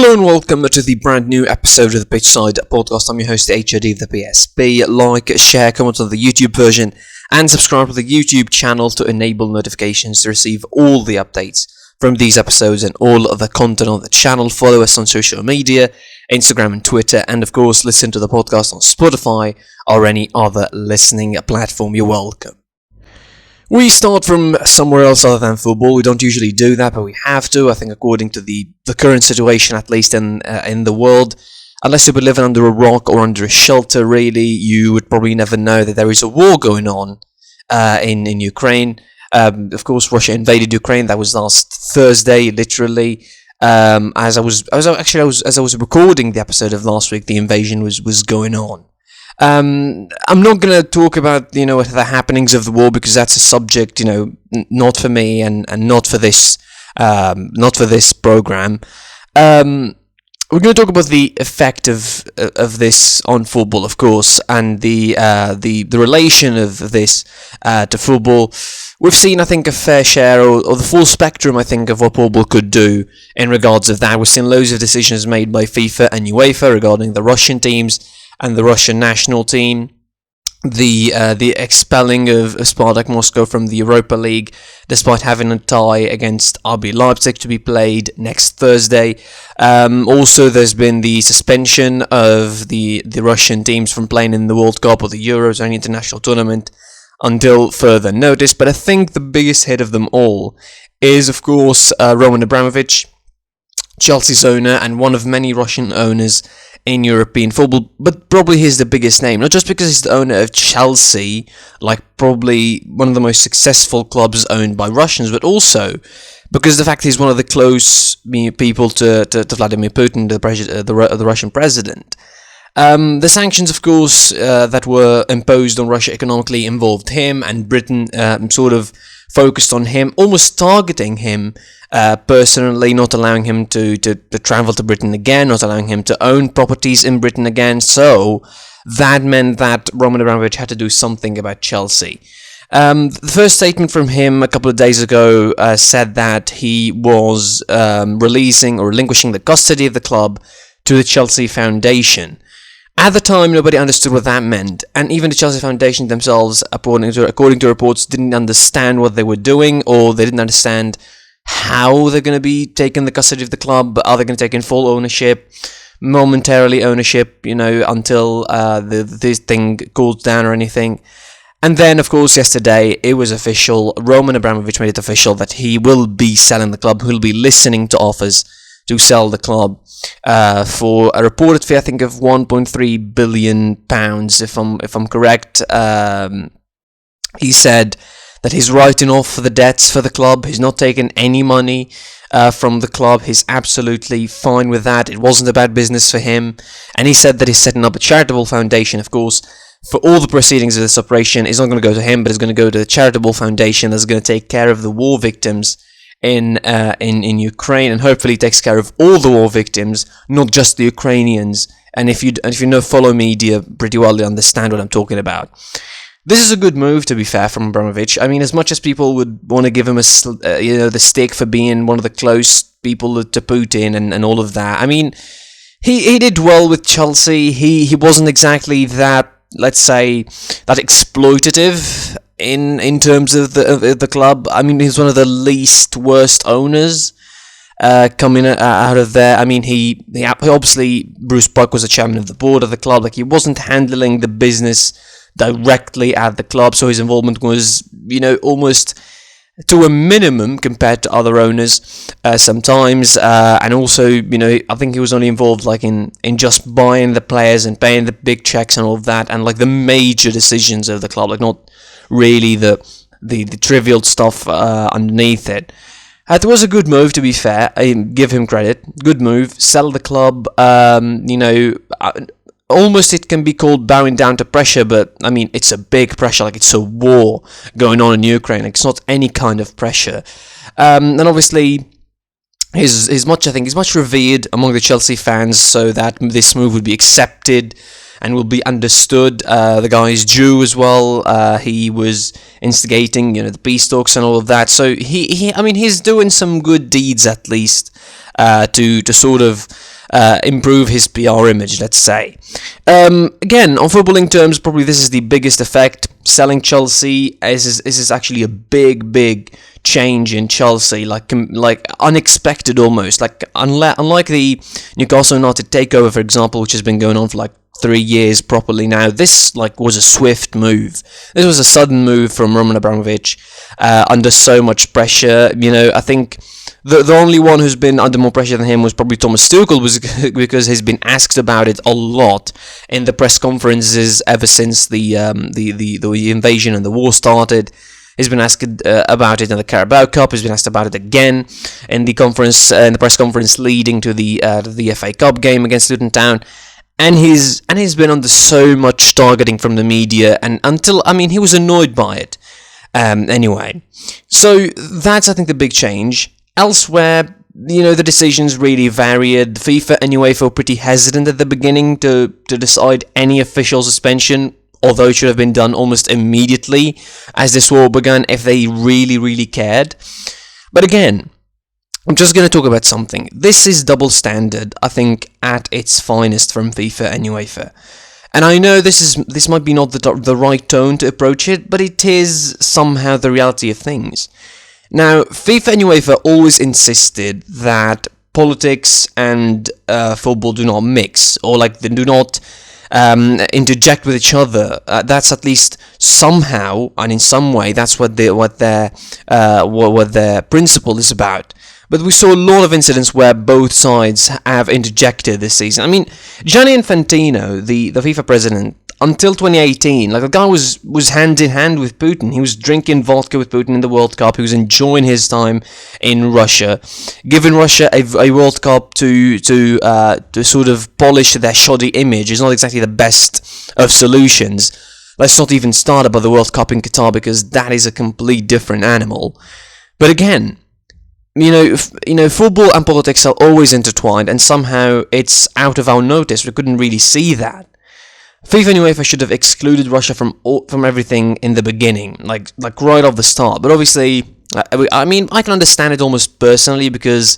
Hello and welcome to the brand new episode of the Pitchside Podcast. I'm your host, HOD of the PSB. Like, share, comment on the YouTube version, and subscribe to the YouTube channel to enable notifications to receive all the updates from these episodes and all of the content on the channel. Follow us on social media, Instagram and Twitter, and of course listen to the podcast on Spotify or any other listening platform. You're welcome. We start from somewhere else other than football. We don't usually do that, but we have to. I think according to the current situation, at least in the world, unless you've been living under a rock or under a shelter, really, you would probably never know that there is a war going on in Ukraine. Of course, Russia invaded Ukraine. That was last Thursday, literally. As I was recording the episode of last week, the invasion was going on. I'm not going to talk about, the happenings of the war, because that's a subject, not for me and not for this program. We're going to talk about the effect of this on football, of course, and the relation of this to football. We've seen, I think, a fair share or the full spectrum, I think, of what football could do in regards of that. We've seen loads of decisions made by FIFA and UEFA regarding the Russian teams and the Russian national team, the expelling of Spartak Moscow from the Europa League, despite having a tie against RB Leipzig to be played next Thursday. Also, there's been the suspension of the Russian teams from playing in the World Cup or the Euros or any international tournament until further notice. But I think the biggest hit of them all is, of course, Roman Abramovich, Chelsea's owner and one of many Russian owners in European football, but probably he's the biggest name, not just because he's the owner of Chelsea, like probably one of the most successful clubs owned by Russians, but also because the fact he's one of the close people to Vladimir Putin, the Russian president. The sanctions, of course, that were imposed on Russia economically involved him, and Britain sort of focused on him, almost targeting him personally, not allowing him to travel to Britain again, not allowing him to own properties in Britain again. So that meant that Roman Abramovich had to do something about Chelsea. The first statement from him a couple of days ago said that he was releasing or relinquishing the custody of the club to the Chelsea Foundation. At the time, nobody understood what that meant, and even the Chelsea Foundation themselves, according to reports, didn't understand what they were doing, or they didn't understand how they're going to be taking the custody of the club. Are they going to take in full ownership, momentarily ownership, until this thing cools down or anything? And then, of course, yesterday, it was official. Roman Abramovich made it official that he will be selling the club. He'll be listening to offers to sell the club for a reported fee, I think, of £1.3 billion, if I'm correct. He said that he's writing off the debts for the club. He's not taking any money from the club. He's absolutely fine with that. It wasn't a bad business for him. And he said that he's setting up a charitable foundation, of course, for all the proceedings of this operation. It's not going to go to him, but it's going to go to the charitable foundation that's going to take care of the war victims in Ukraine, and hopefully takes care of all the war victims, not just the Ukrainians. And if you follow media pretty well, you understand what I'm talking about. This is a good move, to be fair, from Abramovich. I mean, as much as people would want to give him the stick for being one of the close people to Putin and all of that. I mean, he did well with Chelsea. He wasn't exactly that, let's say, that exploitative in terms of the club. I mean, he's one of the least worst owners coming out of there. I mean, he obviously, Bruce Buck was the chairman of the board of the club. Like, he wasn't handling the business directly at the club, so his involvement was, almost to a minimum compared to other owners sometimes. And also, I think he was only involved like in just buying the players and paying the big checks and all of that, and like the major decisions of the club, like not really the trivial stuff underneath it. It was a good move, to be fair. I give him credit. Good move. Sell the club. Almost it can be called bowing down to pressure, but I mean, it's a big pressure. Like, it's a war going on in Ukraine. Like, it's not any kind of pressure. And obviously, he's much revered among the Chelsea fans, so that this move would be accepted and will be understood. The guy is Jew as well. He was instigating, the peace talks and all of that. So he's doing some good deeds at least to sort of improve his PR image, let's say. Again, on footballing terms, probably this is the biggest effect. Selling Chelsea is actually a big change in Chelsea, like unexpected almost. Like unlike the Newcastle United takeover, for example, which has been going on for like 3 years properly now, this was a swift move. This was a sudden move from Roman Abramovich under so much pressure. I think the only one who's been under more pressure than him was probably Thomas Tuchel, because he's been asked about it a lot in the press conferences ever since the invasion and the war started. He's been asked about it in the Carabao Cup. He's been asked about it again in the press conference leading to the FA Cup game against Luton Town. And he's been under so much targeting from the media, and he was annoyed by it. Anyway, so that's, I think, the big change. Elsewhere, the decisions really varied. FIFA and UEFA were pretty hesitant at the beginning to decide any official suspension, although it should have been done almost immediately as this war began if they really cared. But again, I'm just going to talk about something. This is double standard, I think, at its finest from FIFA and UEFA. And I know this might be not the right tone to approach it, but it is somehow the reality of things. Now, FIFA and UEFA always insisted that politics and football do not mix, or they do not interject with each other. That's at least somehow, and in some way, that's what their principle is about. But we saw a lot of incidents where both sides have interjected this season. Gianni Infantino, the FIFA president, until 2018, the guy was hand in hand with Putin. He was drinking vodka with Putin in the World Cup. He was enjoying his time in Russia, giving Russia a World Cup to sort of polish their shoddy image is not exactly the best of solutions. Let's not even start about the World Cup in Qatar, because that is a complete different animal. But again, football and politics are always intertwined, and somehow it's out of our notice. We couldn't really see that. FIFA and UEFA should have excluded Russia from everything in the beginning, like right off the start. But obviously, I can understand it almost personally, because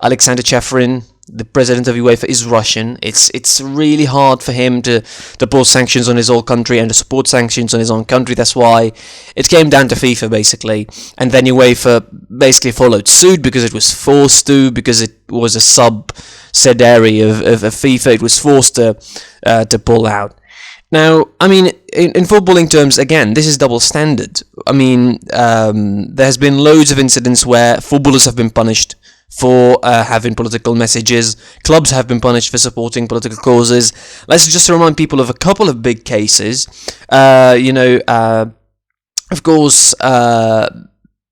Alexander Chefrin, the president of UEFA, is Russian. It's really hard for him to put sanctions on his own country and to support sanctions on his own country. That's why it came down to FIFA, basically. And then UEFA basically followed suit, because it was forced to, because it was a subsidiary of FIFA. It was forced to pull out. Now, in footballing terms, again, this is double standard. There has been loads of incidents where footballers have been punished for having political messages. Clubs have been punished for supporting political causes. Let's just remind people of a couple of big cases. Of course,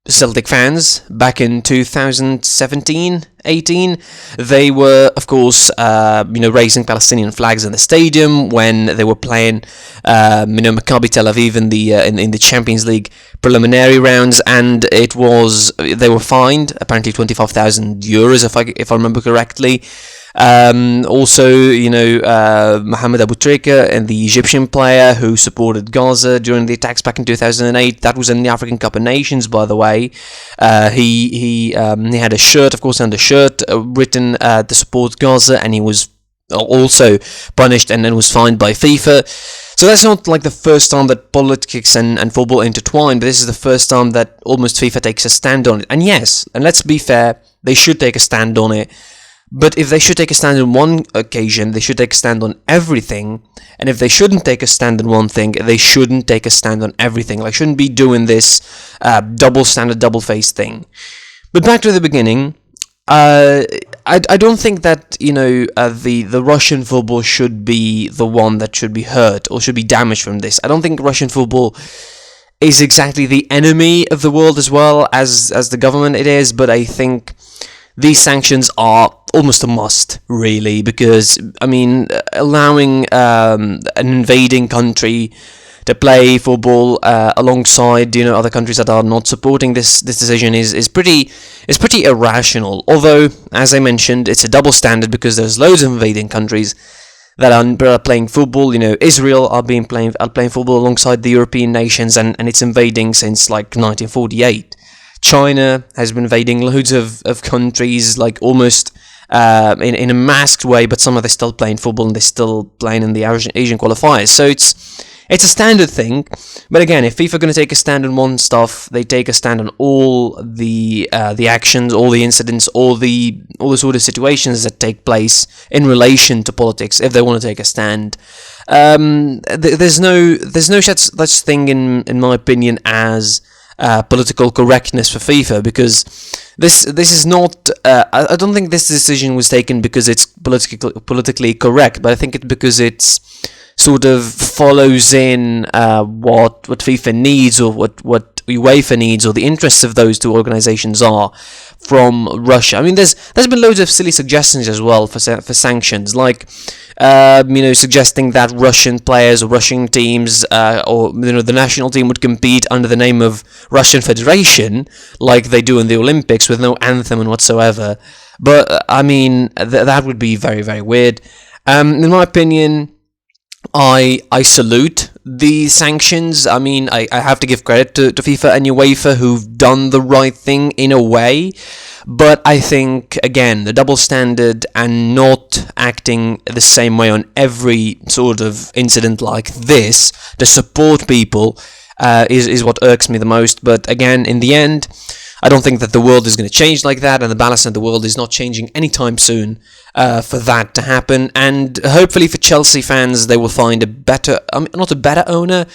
Celtic fans back in 2017-18, they were, of course, raising Palestinian flags in the stadium when they were playing, Maccabi Tel Aviv in the Champions League preliminary rounds, and they were fined apparently €25,000 if I remember correctly. Also, Mohamed Abu Trika, and the Egyptian player who supported Gaza during the attacks back in 2008. That was in the African Cup of Nations, by the way. He had a shirt, of course, undershirt written to support Gaza, and he was also punished and then was fined by FIFA. So that's not like the first time that politics and football intertwine, but this is the first time that almost FIFA takes a stand on it. And yes, and let's be fair, they should take a stand on it. But if they should take a stand on one occasion, they should take a stand on everything. And if they shouldn't take a stand on one thing, they shouldn't take a stand on everything. Shouldn't be doing this double standard, double faced thing. But back to the beginning, I don't think that the Russian football should be the one that should be hurt or should be damaged from this. I don't think Russian football is exactly the enemy of the world as well as the government it is, but I think these sanctions are almost a must, really, because, allowing an invading country to play football alongside, other countries that are not supporting this decision is pretty irrational. Although, as I mentioned, it's a double standard, because there's loads of invading countries that are playing football. Israel are playing football alongside the European nations, and it's invading since 1948. China has been invading loads of countries, almost in a masked way, but somehow they're still playing football and they're still playing in the Asian qualifiers. So it's a standard thing, but again, if FIFA are going to take a stand on one stuff, they take a stand on all the actions, all the incidents, all the sort of situations that take place in relation to politics. If they want to take a stand, there's no such thing in my opinion as political correctness for FIFA, because this is not. I don't think this decision was taken because it's politically correct, but I think it's because it's sort of follows in what FIFA needs, or what UEFA needs, or the interests of those two organizations are from Russia. I mean, there's been loads of silly suggestions as well for sanctions, like suggesting that Russian players or Russian teams or the national team would compete under the name of Russian Federation, like they do in the Olympics, with no anthem and whatsoever. But I mean, that would be very, very weird. In my opinion, I salute the sanctions. I mean, I have to give credit to FIFA and UEFA, who've done the right thing in a way, but I think, again, the double standard and not acting the same way on every sort of incident like this to support people is what irks me the most. But again, in the end, I don't think that the world is going to change like that, and the balance of the world is not changing anytime soon for that to happen. And hopefully for Chelsea fans, they will find a better, not a better owner,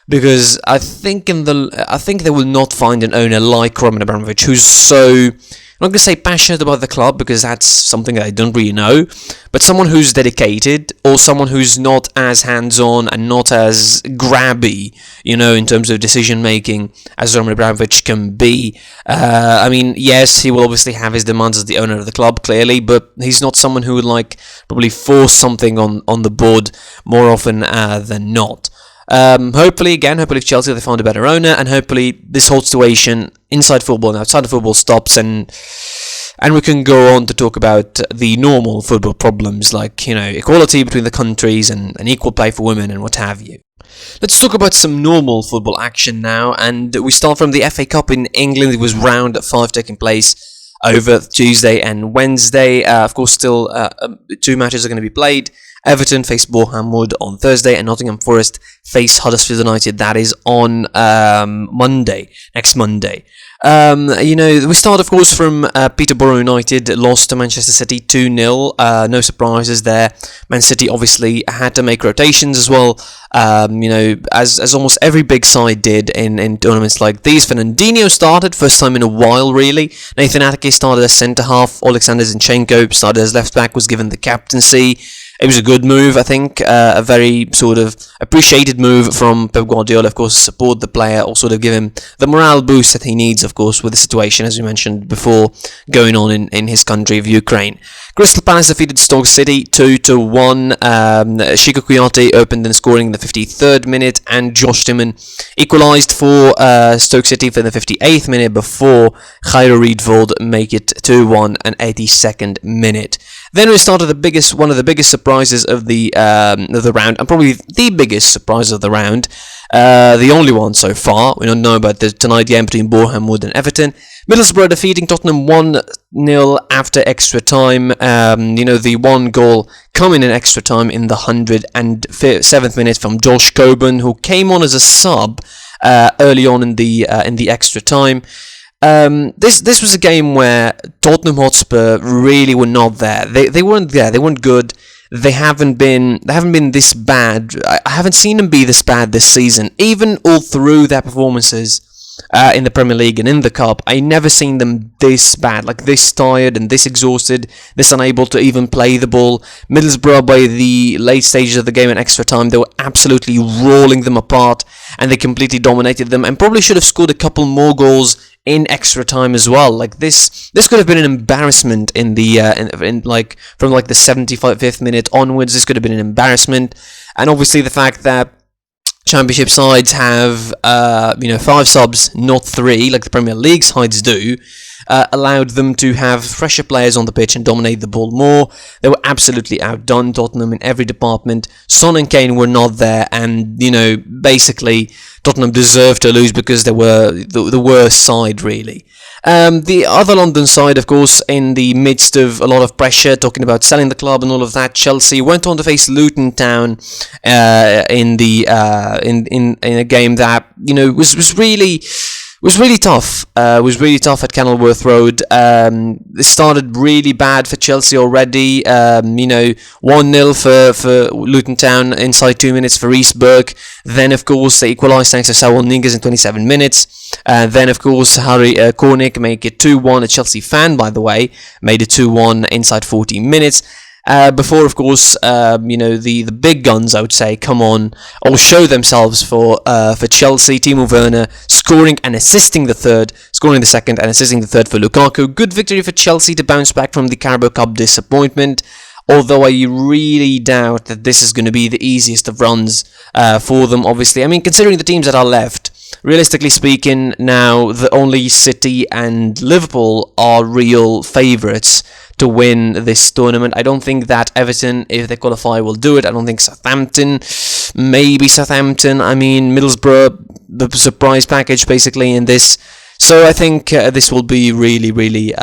because I think they will not find an owner like Roman Abramovich, who's so, I'm not going to say passionate about the club, because that's something that I don't really know, but someone who's dedicated, or someone who's not as hands-on and not as grabby, in terms of decision-making as Roman Abramovich can be. I mean, yes, he will obviously have his demands as the owner of the club, clearly, but he's not someone who would probably force something on the board more often than not. Hopefully if Chelsea, they find a better owner, and hopefully this whole situation inside football and outside of football stops, and we can go on to talk about the normal football problems, like equality between the countries and equal play for women and what have you. Let's talk about some normal football action now, and we start from the FA Cup in England. It was round 5 taking place over Tuesday and Wednesday. Of course, still 2 matches are going to be played. Everton face Bournemouth on Thursday, and Nottingham Forest face Huddersfield United. That is on next Monday. We start, of course, from Peterborough United lost to Manchester City 2-0. No surprises there. Man City obviously had to make rotations as well. As almost every big side did in tournaments like these. Fernandinho started, first time in a while, really. Nathan Ake started as centre half. Alexander Zinchenko started as left back, was given the captaincy. It was a good move, I think, a very sort of appreciated move from Pep Guardiola, of course, to support the player, or sort of give him the morale boost that he needs, of course, with the situation, as we mentioned before, going on in his country of Ukraine. Crystal Palace defeated Stoke City 2-1. Chico Kouyaté opened in scoring in the 53rd minute, and Josh Timon equalised for Stoke City for the 58th minute before Jairo Riedvold make it 2-1 and 82nd minute. Then we started one of the biggest surprises of the round, and probably the biggest surprise of the round, the only one so far. We don't know about the tonight game between Bournemouth and Everton. Middlesbrough defeating Tottenham 1-0 after extra time. The one goal coming in extra time in the 107th minute from Josh Coburn, who came on as a sub early on in the extra time. This was a game where Tottenham Hotspur really were not there. They weren't there. They weren't good. They haven't been this bad. I haven't seen them be this bad this season. Even all through their performances in the Premier League and in the Cup, I never seen them this bad, like this tired and this exhausted, this unable to even play the ball. Middlesbrough, by the late stages of the game and extra time, they were absolutely rolling them apart, and they completely dominated them, and probably should have scored a couple more goals in extra time as well. Like this could have been an embarrassment in the from the 75th minute onwards. This could have been an embarrassment, and obviously the fact that Championship sides have 5 subs, not 3, like the Premier League sides do, allowed them to have fresher players on the pitch and dominate the ball more. They were absolutely outdone, Tottenham, in every department. Son and Kane were not there, and basically Tottenham deserved to lose because they were the worst side, really. The other London side, of course, in the midst of a lot of pressure, talking about selling the club and all of that, Chelsea went on to face Luton Town in a game that was really tough. Was really tough at Kenilworth Road. It started really bad for Chelsea already. 1-0 for Luton Town inside 2 minutes for Reece Burke. Then, of course, they equalised thanks to Saul Niguez in 27 minutes. Then, of course, Harry Kornick make it 2-1. A Chelsea fan, by the way, made it 2-1 inside 40 minutes. Before, of course, the big guns, I would say, come on or show themselves for Chelsea. Timo Werner scoring and assisting the third, scoring the second and assisting the third for Lukaku. Good victory for Chelsea to bounce back from the Carabao Cup disappointment. Although I really doubt that this is going to be the easiest of runs for them, obviously. I mean, considering the teams that are left, realistically speaking, now the only City and Liverpool are real favourites to win this tournament. I don't think that Everton, if they qualify, will do it. I don't think Southampton, maybe Southampton. I mean, Middlesbrough, the surprise package basically in this. So I think this will be really, really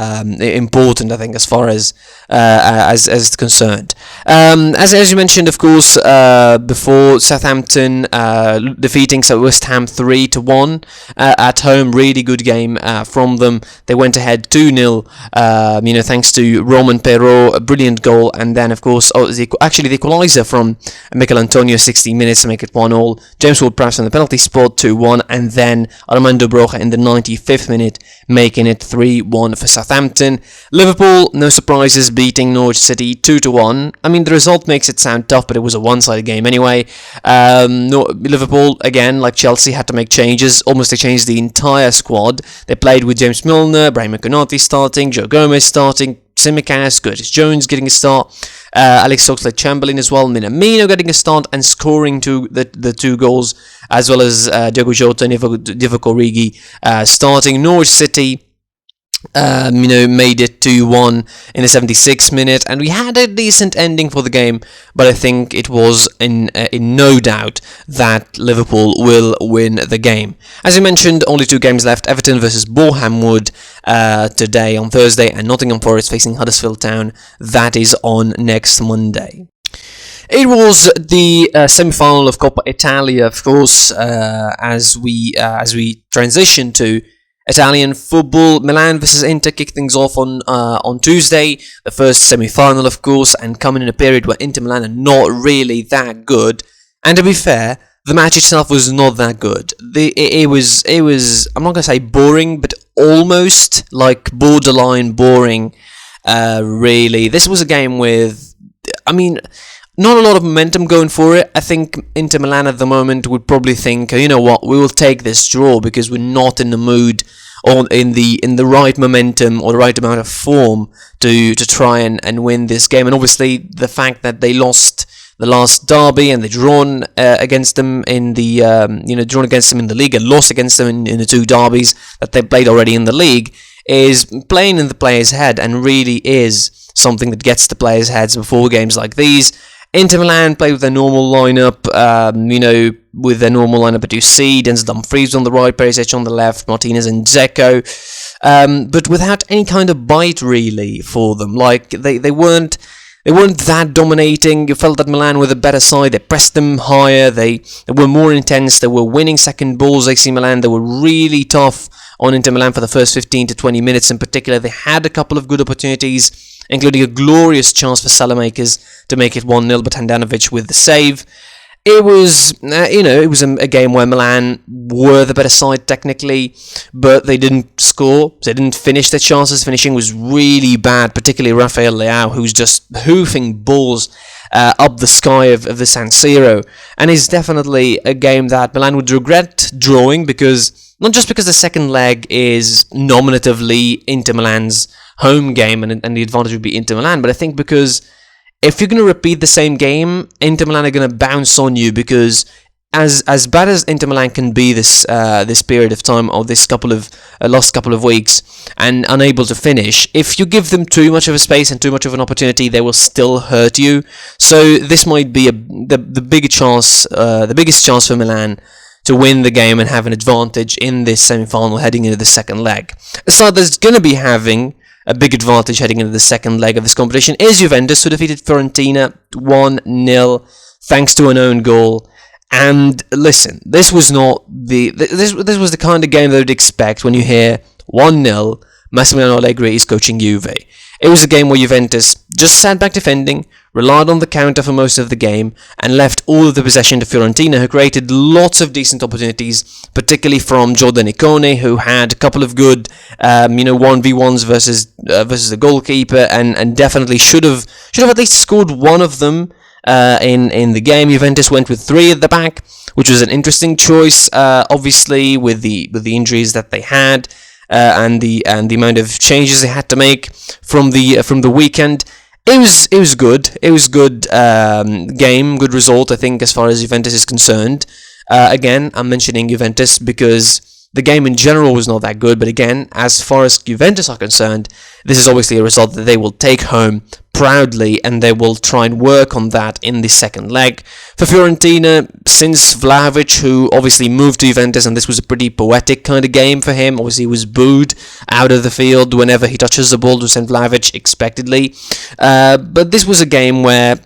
important. I think as far as it's concerned. As you mentioned, of course, before Southampton defeating West Ham 3-1 at home, really good game from them. They went ahead 2-0. Thanks to Roman Perrault, a brilliant goal, and then of course, the equaliser from Mikel Antonio, 60 minutes to make it 1-1. James Ward-Prowse on the penalty spot 2-1, and then Armando Broja in the 95th minute, making it 3-1 for Southampton. Liverpool, no surprises, beating Norwich City 2-1. I mean, the result makes it sound tough, but it was a one-sided game anyway. Liverpool, again, like Chelsea, had to make changes. Almost they changed the entire squad. They played with James Milner, Brahim Konate starting, Joe Gomez starting, Tsimikas, Curtis Jones getting a start, Alex Oxlade-Chamberlain as well, Minamino getting a start and scoring the two goals, as well as Diogo Jota and Divock Origi starting. Norwich City made it 2-1 in the 76th minute, and we had a decent ending for the game, but I think it was in no doubt that Liverpool will win the game. As you mentioned, only 2 games left: Everton versus Boreham Wood today on Thursday, and Nottingham Forest facing Huddersfield Town. That is on next Monday. It was the semi-final of Coppa Italia, of course, as we transition to Italian football. Milan versus Inter kicked things off on Tuesday, the first semi-final, of course, and coming in a period where Inter Milan are not really that good. And to be fair, the match itself was not that good. It was I'm not gonna say boring, but almost like borderline boring. Really, this was a game with, not a lot of momentum going for it. I think Inter Milan at the moment would probably think, you know what, we will take this draw because we're not in the mood or in the right momentum or the right amount of form to try and win this game. And obviously the fact that they lost the last derby and they drawn against them in the drawn against them in the league and lost against them in the 2 derbies that they played already in the league is playing in the players' head, and really is something that gets the players' heads before games like these. Inter Milan played with their normal lineup, with their normal lineup at UC, Denzel Dumfries on the right, Perisic on the left, Martinez and Dzeko, but without any kind of bite really for them. Like they weren't that dominating. You felt that Milan were the better side. They pressed them higher. They were more intense. They were winning second balls. AC Milan, they were really tough on Inter Milan for the first 15 to 20 minutes in particular. They had a couple of good opportunities, including a glorious chance for Salamakers to make it 1-0, but Handanovic with the save. It was, a game where Milan were the better side technically, but they didn't score. They didn't finish their chances. Finishing was really bad, particularly Rafael Leao, who's just hoofing balls up the sky of the San Siro. And it's definitely a game that Milan would regret drawing, not just because the second leg is nominatively Inter Milan's home game and the advantage would be Inter Milan, but I think because if you're going to repeat the same game, Inter Milan are going to bounce on you, because as bad as Inter Milan can be this period of time, or this last couple of weeks, and unable to finish, if you give them too much of a space and too much of an opportunity, they will still hurt you. So this might be the biggest chance for Milan to win the game and have an advantage in this semi-final heading into the second leg. A side that's going to be having a big advantage heading into the second leg of this competition is Juventus, who defeated Fiorentina 1-0 thanks to an own goal. And listen, this was not this was the kind of game that you'd expect when you hear 1-0, Massimiliano Allegri is coaching Juve. It was a game where Juventus just sat back defending, relied on the counter for most of the game, and left all of the possession to Fiorentina, who created lots of decent opportunities, particularly from Jordan Icone, who had a couple of good 1v1s versus the goalkeeper, and definitely should have at least scored one of them in the game. Juventus went with 3 at the back, which was an interesting choice, obviously with the injuries that they had. And the amount of changes they had to make from the weekend, it was good. It was good game, good result, I think, as far as Juventus is concerned. Again, I'm mentioning Juventus because the game in general was not that good, but again, as far as Juventus are concerned, this is obviously a result that they will take home proudly, and they will try and work on that in the second leg. For Fiorentina, since Vlahovic, who obviously moved to Juventus, and this was a pretty poetic kind of game for him, obviously he was booed out of the field whenever he touches the ball to St. Vlahovic, expectedly. But this was a game where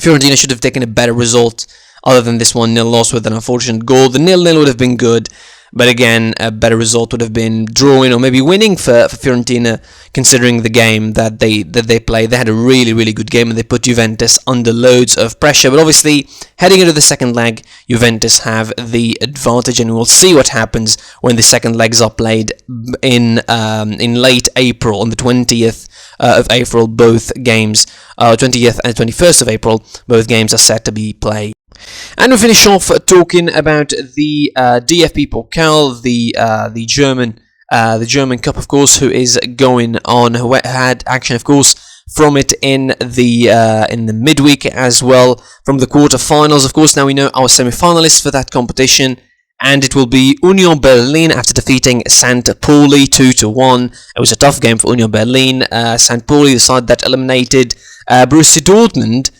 Fiorentina should have taken a better result other than this 1-0 loss with an unfortunate goal. The 0-0 would have been good, but again, a better result would have been drawing or maybe winning for Fiorentina, considering the game that they played. They had a really, really good game, and they put Juventus under loads of pressure. But obviously, heading into the second leg, Juventus have the advantage, and we'll see what happens when the second legs are played in late April, on the 20th of April. Both games, 20th and 21st of April, both games are set to be played. And we finish off talking about the DFB-Pokal, the German Cup, of course, who is going on, who had action, of course, from it in the midweek as well, from the quarterfinals. Of course, now we know our semi-finalists for that competition, and it will be Union Berlin after defeating St. Pauli 2-1. It was a tough game for Union Berlin. St. Pauli, the side that eliminated Borussia Dortmund,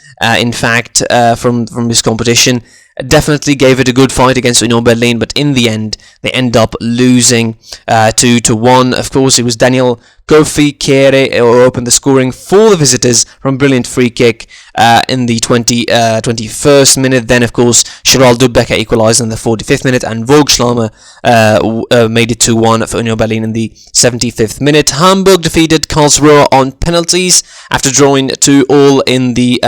in fact, from this competition, definitely gave it a good fight against Union Berlin, but in the end, they end up losing 2-1. Of course, it was Daniel Kofi Kere who opened the scoring for the visitors from a brilliant free kick in the 21st minute. Then, of course, Geraldo Becker equalised in the 45th minute, and Vogtschlamer made it 2-1 for Union Berlin in the 75th minute. Hamburg defeated Karlsruhe on penalties after drawing 2-2 in the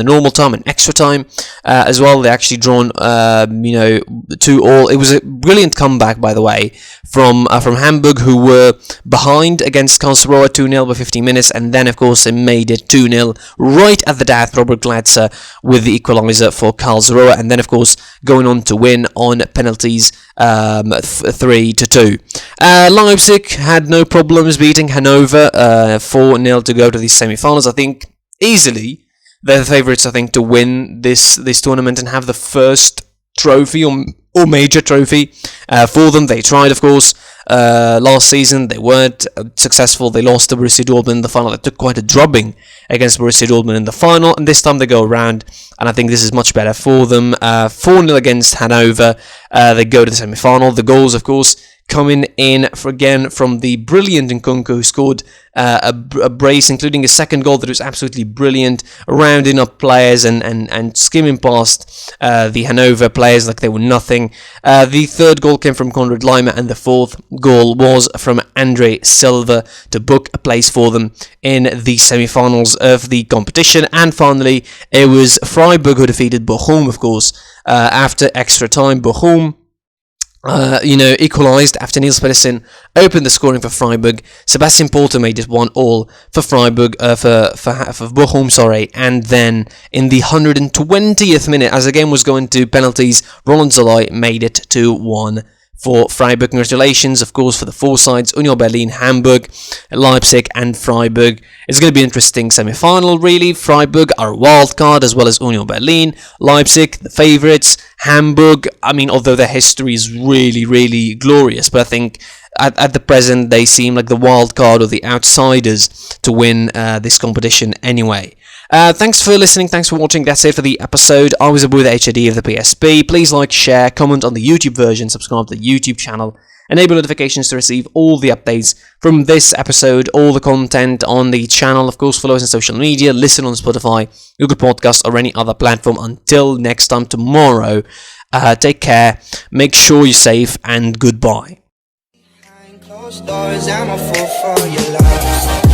normal time and extra time as well. They actually drawn 2-2. It was a brilliant comeback, by the way, from Hamburg, who were behind against Karlsruhe 2-0 by 15 minutes, and then, of course, they made it 2-0 right at the death. Robert Glatzer with the equaliser for Karlsruhe, and then, of course, going on to win on penalties 3-2. Leipzig had no problems beating Hanover 4-0 to go to the semi-finals. I think easily they're the favourites, I think, to win this tournament and have the first trophy or major trophy for them. They tried, of course, last season. They weren't successful. They lost to Borussia Dortmund in the final. They took quite a drubbing against Borussia Dortmund in the final, and this time they go around, and I think this is much better for them. 4-0 against Hanover. They go to the semi-final. The goals, of course, coming in again from the brilliant Nkunku, who scored a brace, including a second goal that was absolutely brilliant, rounding up players and skimming past the Hanover players like they were nothing. The third goal came from Konrad Lima, and the fourth goal was from Andre Silva to book a place for them in the semi-finals of the competition. And finally, it was Freiburg who defeated Bochum, of course, after extra time. Bochum equalised after Niels Pedersen opened the scoring for Freiburg. Sebastian Porter made it 1-1 for Freiburg, for Bochum, and then in the 120th minute, as the game was going to penalties, Roland Zolai made it 2-1 for Freiburg. Congratulations, of course, for the four sides: Union Berlin, Hamburg, Leipzig, and Freiburg. It's going to be an interesting semi-final, really. Freiburg are a wild card, as well as Union Berlin. Leipzig, the favourites. Hamburg, I mean, although their history is really, really glorious, but I think at the present they seem like the wild card or the outsiders to win this competition anyway. Thanks for listening, thanks for watching. That's it for the episode. I was Abu, the HID of the PSB. Please like, share, comment on the YouTube version, subscribe to the YouTube channel, enable notifications to receive all the updates from this episode, all the content on the channel. Of course, follow us on social media, listen on Spotify, Google Podcasts, or any other platform. Until next time tomorrow, take care, make sure you're safe, and goodbye. Behind closed doors, I'm a fool for your love.